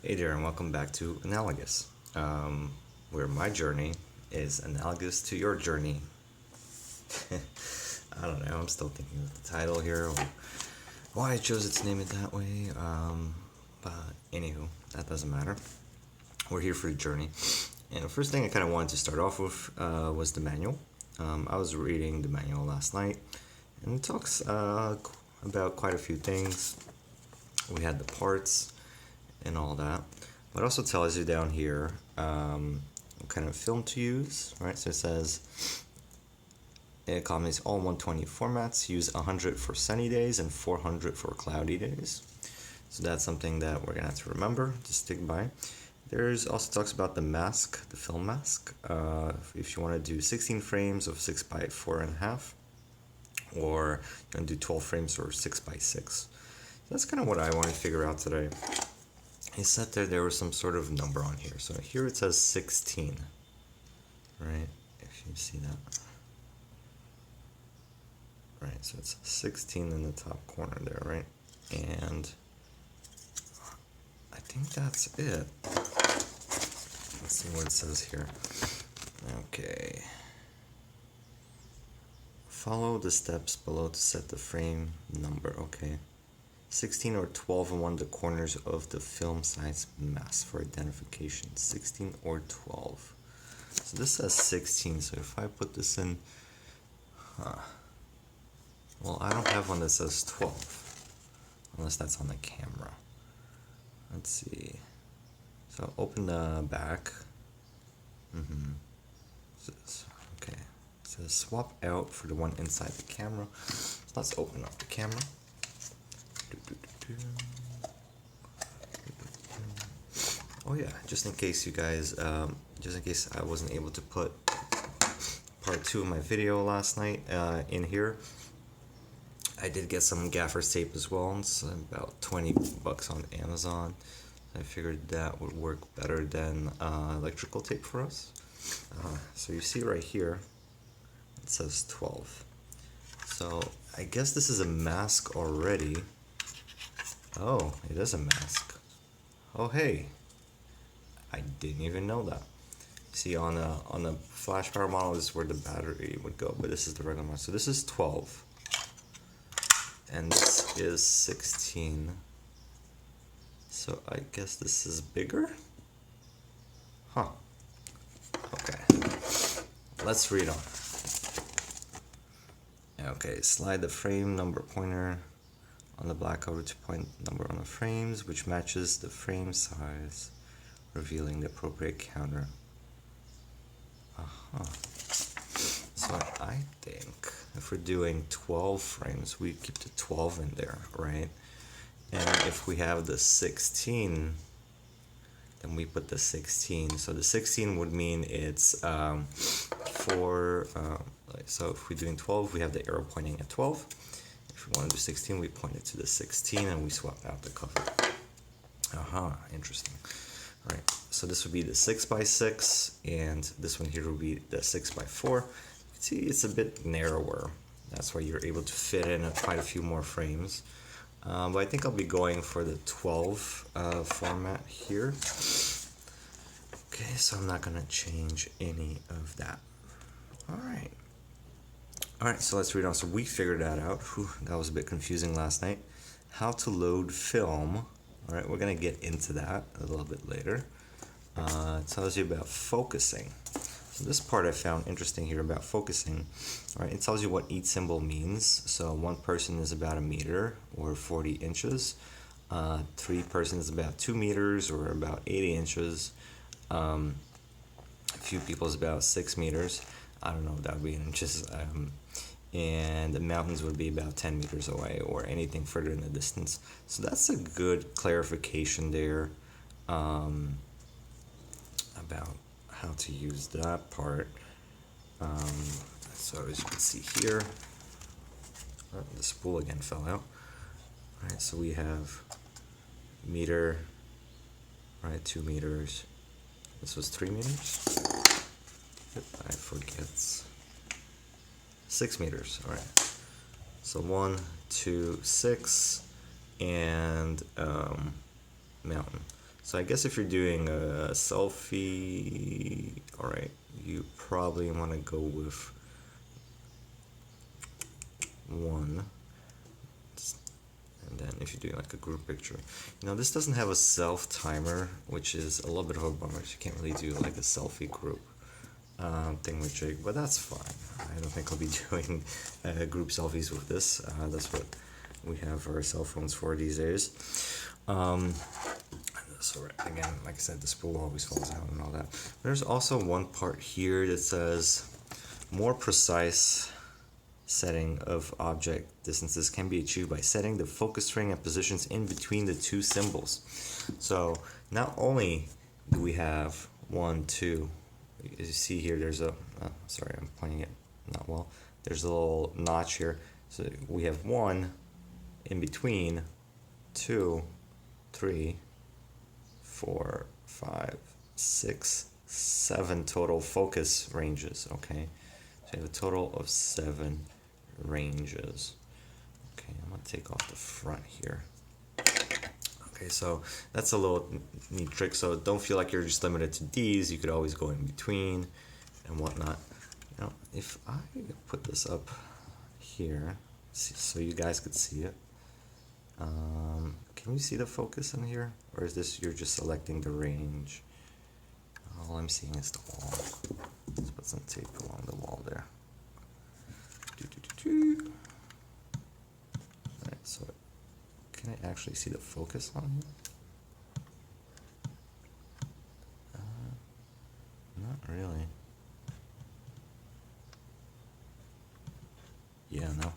Hey there, and welcome back to Analogous, where my journey is analogous to your journey. I don't know, I'm still thinking of the title here, or why I chose it to name it that way. But anywho, that doesn't matter. We're here for the journey. And the first thing I kind of wanted to start off with was the manual. I was reading the manual last night, and it talks about quite a few things. We had the parts and all that. But it also tells you down here what kind of film to use, right? So it says it accommodates all 120 formats. Use 100 for sunny days and 400 for cloudy days. So that's something that we're gonna have to remember to stick by. There's also talks about the mask, the film mask. If you want to do 16 frames of 6 by 4.5, or you want to do 12 frames or 6 by 6. So that's kind of what I want to figure out today. He said there was some sort of number on here. So here it says 16, right? If you see that. Right, so it's 16 in the top corner there, right? And I think that's it. Let's see what it says here. Okay. Follow the steps below to set the frame number. Okay. 16 or 12 on one of the corners of the film size mask for identification. 16 or 12. So this says 16, so if I put this in, well, I don't have one that says 12, unless that's on the camera. Let's see. So open the back. Okay. It says swap out for the one inside the camera. So let's open up the camera. Oh yeah, just in case you guys, just in case I wasn't able to put part 2 of my video last night in here, I did get some gaffer's tape as well. It's about 20 bucks on Amazon. I figured that would work better than electrical tape for us. So you see right here, it says 12. So I guess this is a mask already. Oh, it is a mask. Oh hey, I didn't even know that. See, on the flash power model is where the battery would go, but this is the regular model. So this is 12, and this is 16. So I guess this is bigger? Huh. Okay. Let's read on. Okay, slide the frame number pointer on the black cover to point number on the frames, which matches the frame size, revealing the appropriate counter. So I think if we're doing 12 frames, we keep the 12 in there, right? And if we have the 16, then we put the 16. So the 16 would mean it's so if we're doing 12, we have the arrow pointing at 12. If we want to do 16, we point it to the 16 and we swap out the cover. Interesting. All right, so this would be the 6 by 6, and this one here would be the 6 by 4. You can see it's a bit narrower. That's why you're able to fit in quite a few more frames. But I think I'll be going for the 12 format here. Okay, so I'm not gonna change any of that. All right, so let's read on. So we figured that out. Whew, that was a bit confusing last night. How to load film. All right, we're gonna get into that a little bit later. It tells you about focusing. So this part I found interesting here about focusing. All right, it tells you what each symbol means. So 1 person is about 1 meter or 40 inches. 3 persons is about 2 meters or about 80 inches. A few people is about 6 meters. I don't know if that would be in inches. And the mountains would be about 10 meters away or anything further in the distance. So that's a good clarification there about how to use that part. So as you can see here, the spool again fell out. All right, so we have meter, right, 2 meters. This was 3 meters. I forget. 6 meters. All right. So 1, 2, 6, and mountain. So I guess if you're doing a selfie, alright, you probably want to go with 1. And then if you're doing like a group picture, this doesn't have a self timer, which is a little bit of a bummer. You can't really do like a selfie group thingamajig, but that's fine. I don't think I'll be doing group selfies with this. That's what we have our cell phones for these days. So again, like I said, the spool always falls out and all that. There's also one part here that says more precise setting of object distances can be achieved by setting the focus ring and positions in between the two symbols. So not only do we have 1, 2, as you see here, there's a, sorry, I'm pointing it not well. There's a little notch here. So we have 1 in between, 2, 3, 4, 5, 6, 7 total focus ranges, okay? So you have a total of 7 ranges. Okay, I'm gonna take off the front here. Okay, so that's a little neat trick. So don't feel like you're just limited to these. You could always go in between and whatnot. If I put this up here, so you guys could see it. Can you see the focus in here? Or is this, you're just selecting the range? All I'm seeing is the wall. Let's put some tape along the wall there. Alright, so can I actually see the focus on here? Not really. Yeah, no.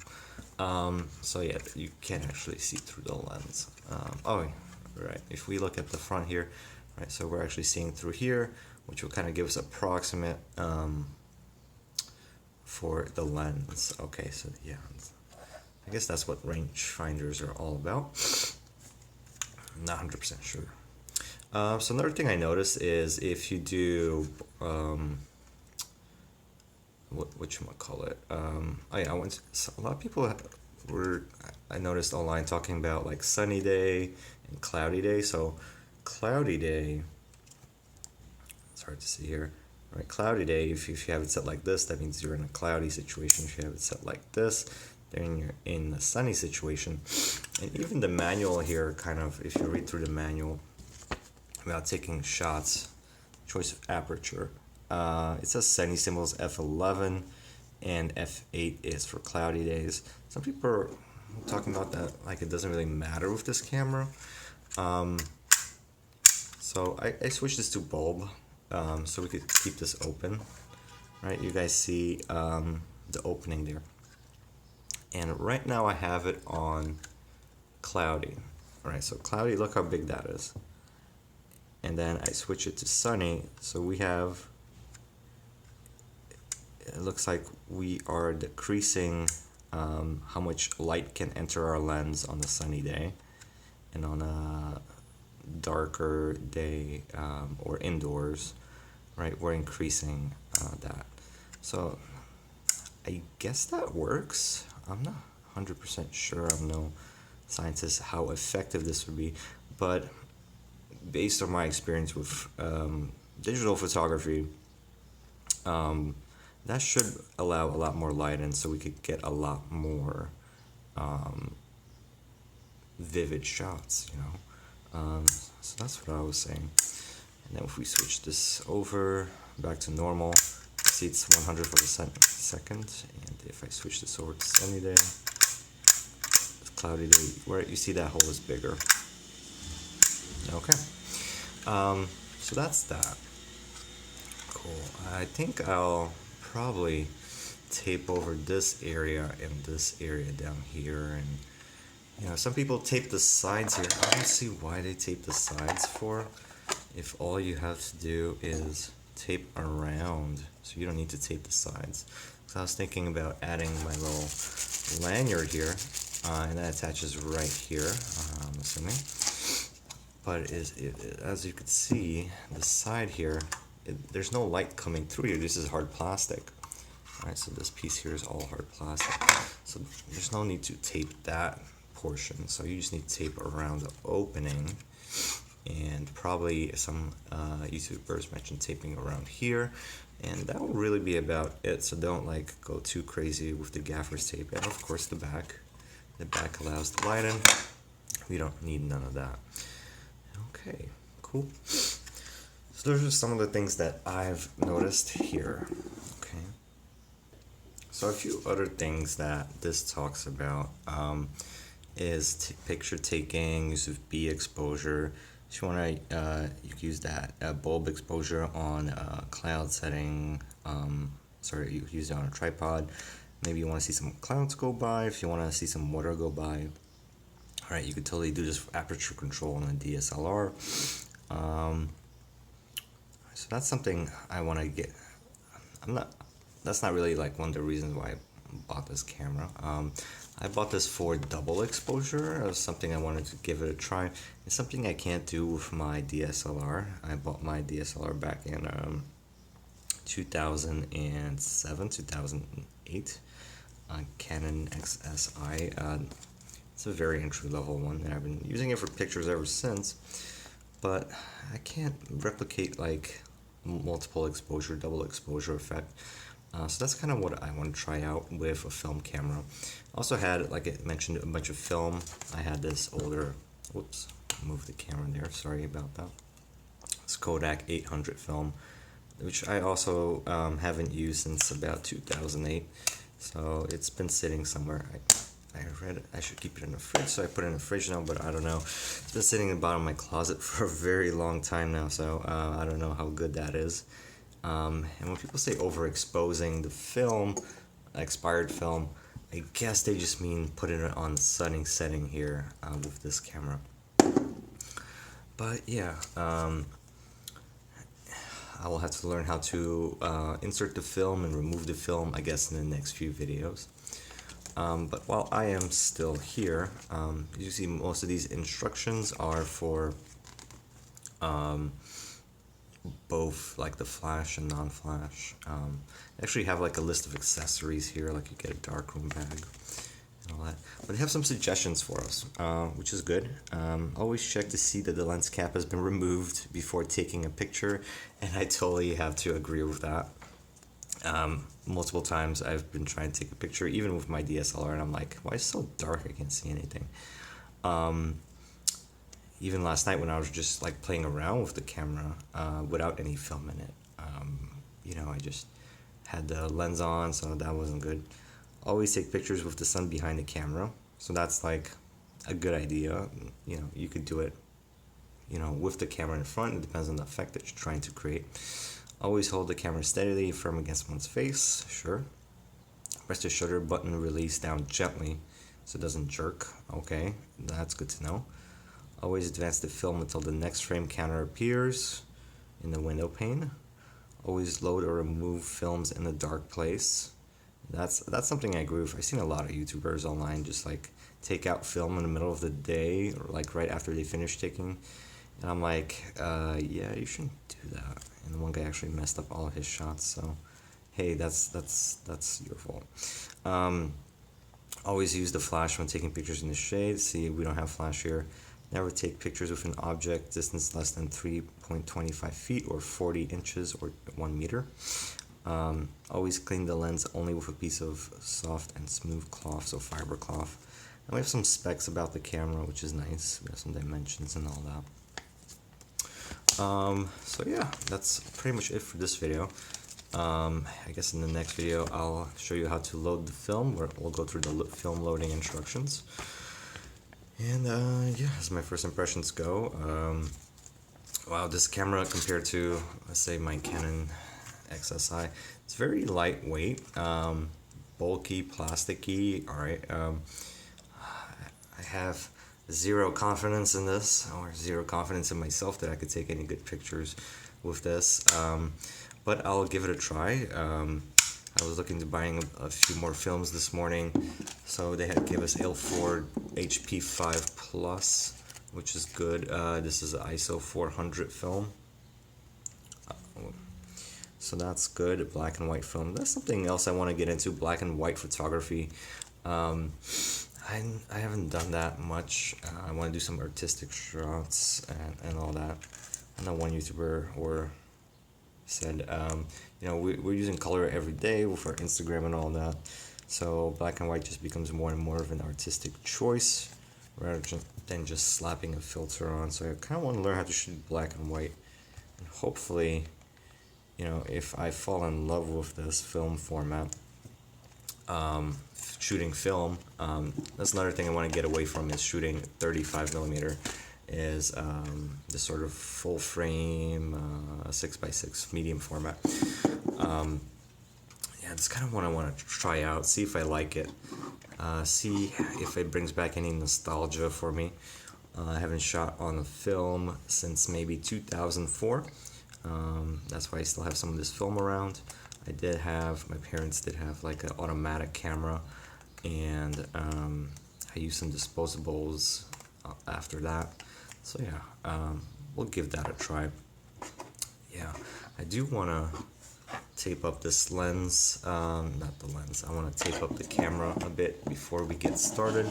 So yeah, you can't actually see through the lens. Oh, right. If we look at the front here, right, so we're actually seeing through here, which will kind of give us approximate for the lens. Okay, so yeah, I guess that's what rangefinders are all about. Not 100% sure. So another thing I noticed is if you do whatchamacallit, oh yeah, a lot of people I noticed online talking about like sunny day and cloudy day. So cloudy day, it's hard to see here. Right, cloudy day, if you have it set like this, that means you're in a cloudy situation. If you have it set like this, then you're in a sunny situation. And even the manual here, kind of, if you read through the manual about taking shots, choice of aperture, it says sunny symbols F11 and F8 is for cloudy days. Some people are talking about that like it doesn't really matter with this camera. So I switched this to bulb. So we could keep this open, right? You guys see the opening there. And right now I have it on cloudy. All right, so cloudy, look how big that is. And then I switch it to sunny, so we have, it looks like we are decreasing how much light can enter our lens on a sunny day. And on a darker day or indoors, right, we're increasing that. So I guess that works. I'm not 100% sure. I'm no scientist how effective this would be, but based on my experience with digital photography, that should allow a lot more light in, so we could get a lot more vivid shots, you know. So that's what I was saying. And then if we switch this over back to normal, see it's 100 for the second. And if I switch this over to sunny day, cloudy day, where you see that hole is bigger. Okay. So that's that. Cool. I think I'll probably tape over this area and this area down here, and you know, some people tape the sides here. I don't see why they tape the sides for, if all you have to do is tape around, so you don't need to tape the sides. So I was thinking about adding my little lanyard here, and that attaches right here, I'm assuming. But as you can see, the side here, there's no light coming through here. This is hard plastic. Alright, so this piece here is all hard plastic. So there's no need to tape that portion. So you just need to tape around the opening. and probably some YouTubers mentioned taping around here, and that will really be about it. So don't like go too crazy with the gaffer's tape. And of course the back allows the light in. We don't need none of that. Okay, cool. So those are some of the things that I've noticed here. Okay. So a few other things that this talks about is picture taking, use of B exposure. If you want to, you can use that bulb exposure on cloud setting. You can use it on a tripod. Maybe you want to see some clouds go by. If you want to see some water go by, all right, you could totally do this for aperture control on a DSLR. So that's something I want to get. That's not really like one of the reasons why I bought this camera. I bought this for double exposure. It was something I wanted to give it a try. It's something I can't do with my DSLR. I bought my DSLR back in 2007, 2008. Canon XSI. It's a very entry-level one, and I've been using it for pictures ever since. But I can't replicate like multiple exposure, double exposure effect. So that's kind of what I want to try out with a film camera. I also had, like I mentioned, a bunch of film. I had this older, whoops, move the camera there, sorry about that. It's Kodak 800 film, which I also haven't used since about 2008. So it's been sitting somewhere. I read it. I should keep it in the fridge, so I put it in the fridge now, but I don't know. It's been sitting in the bottom of my closet for a very long time now, so I don't know how good that is. And when people say overexposing the film, expired film, I guess they just mean putting it on the sunning setting here with this camera. But yeah, I will have to learn how to insert the film and remove the film, I guess, in the next few videos. But while I am still here, you see most of these instructions are for both like the flash and non-flash. I actually have like a list of accessories here, like you get a darkroom bag and all that. But they have some suggestions for us, which is good. Always check to see that the lens cap has been removed before taking a picture, and I totally have to agree with that. Multiple times I've been trying to take a picture, even with my DSLR, and I'm like, why is it so dark? I can't see anything. Even last night when I was just like playing around with the camera without any film in it, I just had the lens on, so that wasn't good. Always take pictures with the sun behind the camera, so that's like a good idea. You could do it, with the camera in front. It depends on the effect that you're trying to create. Always hold the camera steadily, firm against one's face, sure. Press the shutter button release down gently so it doesn't jerk. Okay, that's good to know. Always advance the film until the next frame counter appears in the window pane. Always load or remove films in a dark place. That's something I agree with. I've seen a lot of YouTubers online just like take out film in the middle of the day or like right after they finish taking. And I'm like, yeah, you shouldn't do that. And the one guy actually messed up all of his shots, so hey, that's your fault. Always use the flash when taking pictures in the shade. See, we don't have flash here. Never take pictures with an object distance less than 3.25 feet or 40 inches or 1 meter. Always clean the lens only with a piece of soft and smooth cloth, so fiber cloth. And we have some specs about the camera, which is nice. We have some dimensions and all that. So yeah, that's pretty much it for this video. I guess in the next video I'll show you how to load the film, where we'll go through the film loading instructions. And yeah, as my first impressions go, wow, this camera compared to, let's say, my Canon XSI, it's very lightweight, bulky, plasticky. Alright, I have zero confidence in this, or zero confidence in myself that I could take any good pictures with this, but I'll give it a try. I was looking to buying a few more films this morning, so they had give us Ilford HP5 Plus, which is good. This is an ISO 400 film, so that's good. Black and white film. That's something else I want to get into, black and white photography. I haven't done that much. I want to do some artistic shots and all that. I know one YouTuber or said, we're using color every day with our Instagram and all that. So black and white just becomes more and more of an artistic choice rather than just slapping a filter on. So I kind of want to learn how to shoot black and white. And hopefully, if I fall in love with this film format, shooting film, that's another thing I want to get away from is shooting 35 millimeter is the sort of full frame 6x6 medium format. That's kind of what I want to try out, see if I like it, see if it brings back any nostalgia for me. I haven't shot on a film since maybe 2004. That's why I still have some of this film around. My parents did have like an automatic camera, and I used some disposables after that. So yeah, we'll give that a try. Yeah, I do want to tape up this lens, not the lens, I want to tape up the camera a bit before we get started.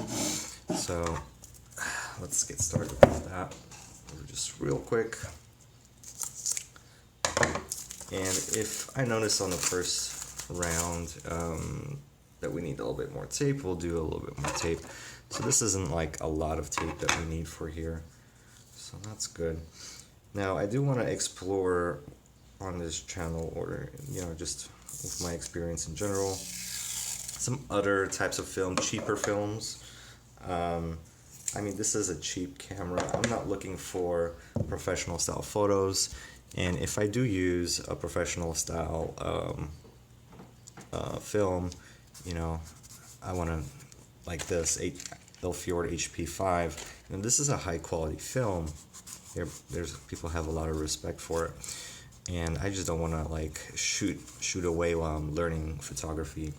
So let's get started with that just real quick. And if I notice on the first round that we need a little bit more tape, we'll do a little bit more tape. So this isn't like a lot of tape that we need for here. So that's good. Now I do want to explore on this channel, or just with my experience in general, some other types of film, cheaper films. I mean, this is a cheap camera. I'm not looking for professional style photos. And if I do use a professional style film, I want to, like this Ilfjord HP5. And this is a high quality film. There's people have a lot of respect for it. And I just don't want to like shoot away while I'm learning photography.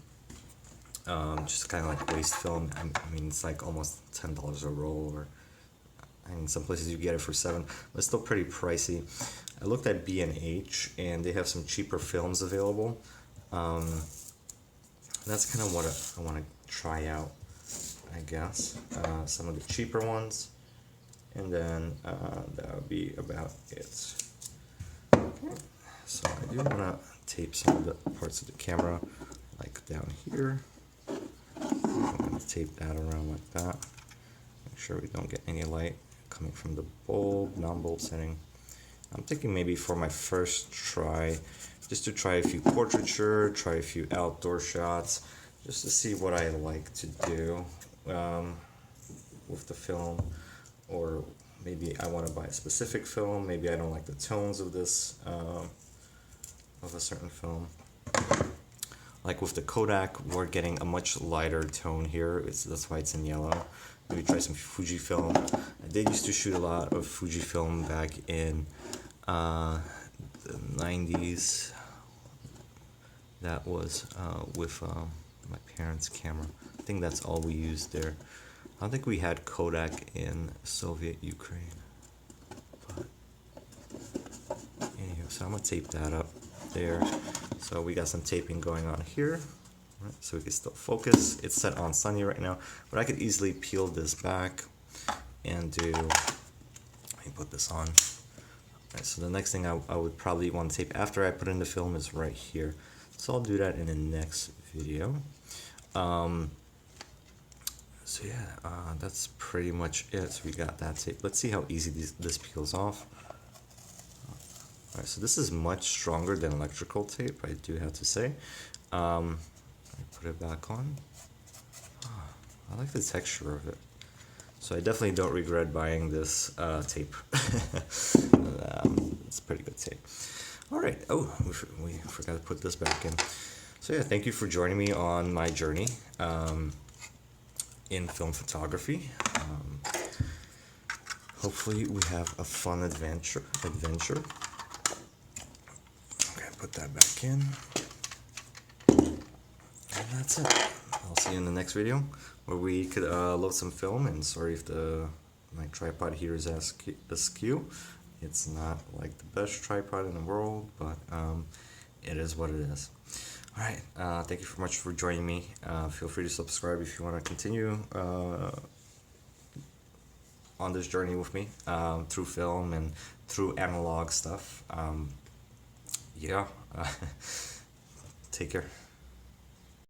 Just kind of like waste film. I mean, it's like almost $10 a roll, or some places you get it for $7, but it's still pretty pricey. I looked at B&H, and they have some cheaper films available. That's kind of what I want to try out, I guess. Some of the cheaper ones, and then that would be about it. Okay. So I do want to tape some of the parts of the camera, like down here. I'm going to tape that around like that. Make sure we don't get any light coming from the bulb, non-bulb setting. I'm thinking maybe for my first try, just to try a few portraiture, try a few outdoor shots, just to see what I like to do with the film, or maybe I want to buy a specific film, maybe I don't like the tones of this, of a certain film. Like with the Kodak, we're getting a much lighter tone here, that's why it's in yellow. Maybe try some Fujifilm. I did used to shoot a lot of Fujifilm back in the 90s. That was with my parents' camera. I think that's all we used there. I don't think we had Kodak in Soviet Ukraine. But anyway, so I'm gonna tape that up there. So we got some taping going on here. Right, so we can still focus. It's set on sunny right now, but I could easily peel this back and let me put this on. Right, so the next thing I would probably want to tape after I put in the film is right here. So I'll do that in the next video. So yeah, that's pretty much it. So we got that tape. Let's see how easy this peels off. Alright, so this is much stronger than electrical tape, I do have to say. Let me put it back on. I like the texture of it. So I definitely don't regret buying this tape. It's pretty good tape. Alright, oh, we forgot to put this back in. So yeah, thank you for joining me on my journey in film photography. Hopefully we have a fun adventure. Okay, put that back in. And that's it. I'll see you in the next video where we could load some film. And sorry if my tripod here is askew. It's not like the best tripod in the world, but it is what it is. All right. Thank you so much for joining me. Feel free to subscribe if you want to continue on this journey with me through film and through analog stuff. Yeah. Take care.